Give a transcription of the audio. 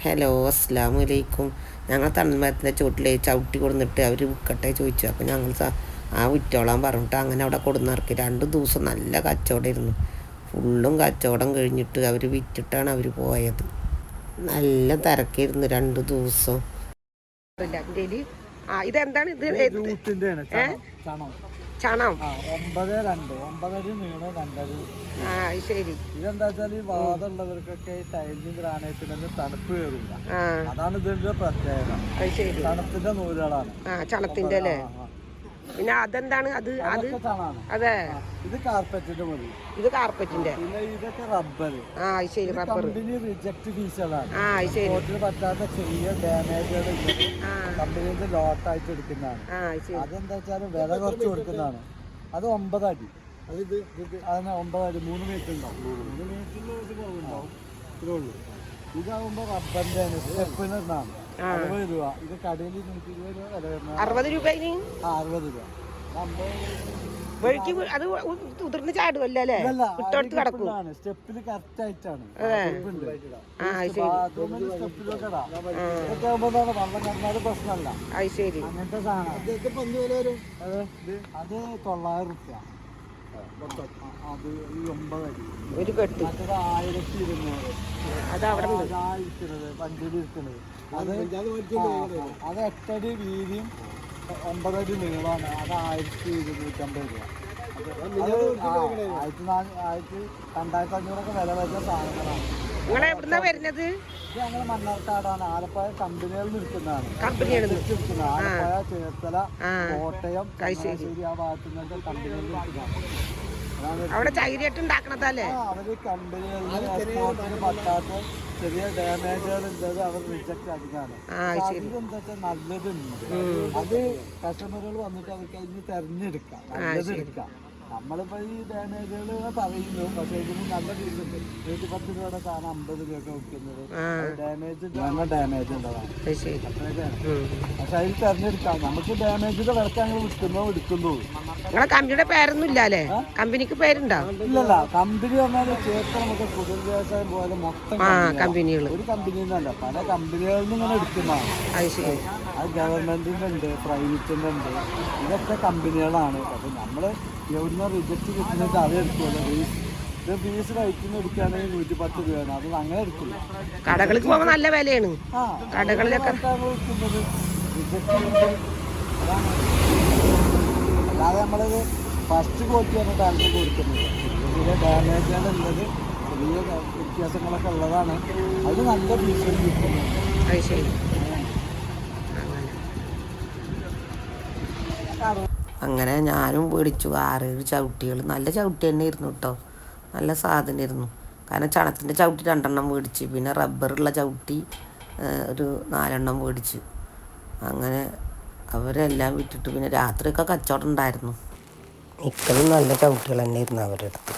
Hello അസ്സലാമു അലൈക്കും. ഞങ്ങൾ തണ്ണന്മരത്തിൻ്റെ ചുവട്ടിൽ ചവിട്ടി കൊടുന്നിട്ട് അവർ വിൽക്കട്ടെ ചോദിച്ചു. അപ്പോൾ ഞങ്ങൾ വിറ്റോളാൻ പറഞ്ഞിട്ട് അങ്ങനെ അവിടെ കൊടുന്നിറക്കി. 2 ദിവസം നല്ല കച്ചവടമായിരുന്നു. ഫുള്ളും കച്ചവടം കഴിഞ്ഞിട്ട് അവർ വിറ്റിട്ടാണ് അവർ പോയത്. നല്ല തിരക്കായിരുന്നു 2 ദിവസം. ഇതെന്താണ് ഇത്? ചണം 9.2 നീളം 2 ശരി. ഇതെന്താ വെച്ചാൽ ഈ വാദമുള്ളവർക്കൊക്കെ ടൈലിംഗ് ഗ്രാനൈറ്റിനൊന്നും തണുപ്പ് കയറില്ല. അതാണ് ഇതിന്റെ പ്രത്യേകത. തണുപ്പിന്റെ നൂലുകളാണ് ചണത്തിന്റെ അല്ലേ? പിന്നെ അതെന്താണ്? അത് അതെ, ഇത് കാർപ്പറ്റിന്റെ മതി. ഇത് കാർപ്പറ്റിന്റെ. പിന്നെ ഇതൊക്കെ റബ്ബർ. ശരി. റബ്ബർ കമ്പനി റിജക്ട് പീസുകളാണ്. ശരി. പറ്റാത്ത ചെറിയ ഡാമേജുകൾ കമ്പനിന്റെ ലോട്ടായിട്ട് എടുക്കുന്നതാണ്. അതെന്താ വെച്ചാൽ വില കുറച്ച് കൊടുക്കുന്നതാണ്. അത് 9 അടി. അതിന് 9 അടി 3 മീറ്റർ ഉണ്ടാവും. 3 മീറ്ററിൽ കുറവുണ്ടാവും. ഇത്രേ ഉള്ളൂ. ഇതാവുമ്പോ റബ്ബറിന്റെ സ്റ്റെപ്പിന് 60 രൂപ. ഇത് കടയിൽ 120 രൂപ വില വരുന്നത്. 60 രൂപ. 60 രൂപ. അത് ഉതിർന്ന് ചാടുമല്ലോ അല്ലേ? ഇട്ടോട്ട് കിടക്കും. സ്റ്റെപ്പില് കറക്റ്റ് ആയിട്ടാണ്. പ്രശ്നമല്ല. ശരി. അങ്ങനത്തെ സാധനം അത് 900 രൂപ. അത് ഈ 9 അടി ഒരു കെട്ട്. മറ്റത് 1200. അത് അവിടെ വണ്ടിയിൽ ഇരിക്കുന്നത് അത് 8 അടി വീതിയും 9 അടി നീളമാണ്. അത് 1250 രൂപ. 2500 വില വരുന്ന സാധനങ്ങളാണ്. നിങ്ങളെ എവിടുന്നാ വരുന്നത്? ഇത് ഞങ്ങൾ മണ്ണാർക്കാടാണ്. ആലപ്പുഴ കമ്പനികളിൽ നിൽക്കുന്നതാണ്. ആലപ്പുഴ, ചേർത്തല, കോട്ടയം, ശരി ആ ഭാഗത്തു നിന്നൊക്കെ കമ്പനികളിൽ നിൽക്കുന്നതാണ്. അവിടെ ചകിരിയായിട്ട് ഉണ്ടാക്കണതല്ലേ? അവര് കമ്പനികളിൽ പറ്റാത്ത ചെറിയ ഡാമേജുകൾ ഉള്ളത് അവർ റിജക്ട് ആക്കുന്നതാണ്. എന്താ വെച്ചാൽ നല്ലതുണ്ട്. അത് കസ്റ്റമറുകൾ വന്നിട്ട് അവർക്ക് അതിന് തെരഞ്ഞെടുക്കാം, നല്ലത് എടുക്കാം. നമ്മളിപ്പോ ഈ ഡാമേജുകൾ പറയുന്നു, പക്ഷെ ഇതിന് നല്ല ഫീസുണ്ട്. 110 രൂപയുടെ സാധനം 50 രൂപയൊക്കെ വിൽക്കുന്നത് ഡാമേജ് ഉള്ളതാണ്. പക്ഷെ അതിൽ തെരഞ്ഞെടുക്കാം. നമുക്ക് ഡാമേജിന്റെ വിലക്ക് ഞങ്ങൾ എടുക്കുന്നു. നിങ്ങളെ കമ്പനിയുടെ പേരൊന്നും ഇല്ലേ? കമ്പനിക്ക് പേരുണ്ടോ? ഇല്ലല്ല. കമ്പനി പറഞ്ഞാൽ ചേർത്ത് നമുക്ക് പൊതു വ്യവസായം പോലെ മൊത്തം കമ്പനികൾ. ഒരു കമ്പനിന്നല്ല, പല കമ്പനികളിൽ നിന്ന് ഇങ്ങനെ എടുക്കുന്നതാണ്. അത് ഗവൺമെന്റിന്റെ ഉണ്ട്, പ്രൈവറ്റിന്റെ ഉണ്ട്. ഇതൊക്കെ കമ്പനികളാണ്. പക്ഷെ നമ്മള് എവിടുന്ന റിജക്ട് കിട്ടുന്നത് അത് എടുക്കുമല്ലോ. ഇത് ഫീസ് കഴിക്കുന്ന എടുക്കുകയാണെങ്കിൽ 110 രൂപയാണ്. അത് അങ്ങനെ എടുക്കില്ല. കടകൾക്ക് പോകുമ്പോൾ നല്ല വിലയാണ്. കടകളിലൊക്കെ വിൽക്കുന്നത് റിജക്ട് അതാണ്. അല്ലാതെ നമ്മളത് ഫസ്റ്റ് ക്വാളിറ്റി ആണ് താല്പര്യം കൊടുക്കുന്നത്. ചെറിയ ഡാമേജുകളുള്ളത്, ചെറിയ വ്യത്യാസങ്ങളൊക്കെ ഉള്ളതാണ്. അത് നല്ല ഫീസ് കിട്ടുന്നത്. അങ്ങനെ ഞാനും മേടിച്ചു 6-7 ചവിട്ടികൾ. നല്ല ചവിട്ടി തന്നെ ഇരുന്നു കേട്ടോ. നല്ല സാധനമായിരുന്നു. കാരണം ചണത്തിൻ്റെ ചവിട്ടി 2 മേടിച്ച്, പിന്നെ റബ്ബറുള്ള ചവിട്ടി ഒരു 4 മേടിച്ച്. അങ്ങനെ അവരെല്ലാം വിറ്റിട്ട് പിന്നെ രാത്രിയൊക്കെ കച്ചവടം ഉണ്ടായിരുന്നു. ഇക്കലും നല്ല ചവിട്ടികൾ തന്നെ ആയിരുന്നു അവരുടെ അടുത്ത്.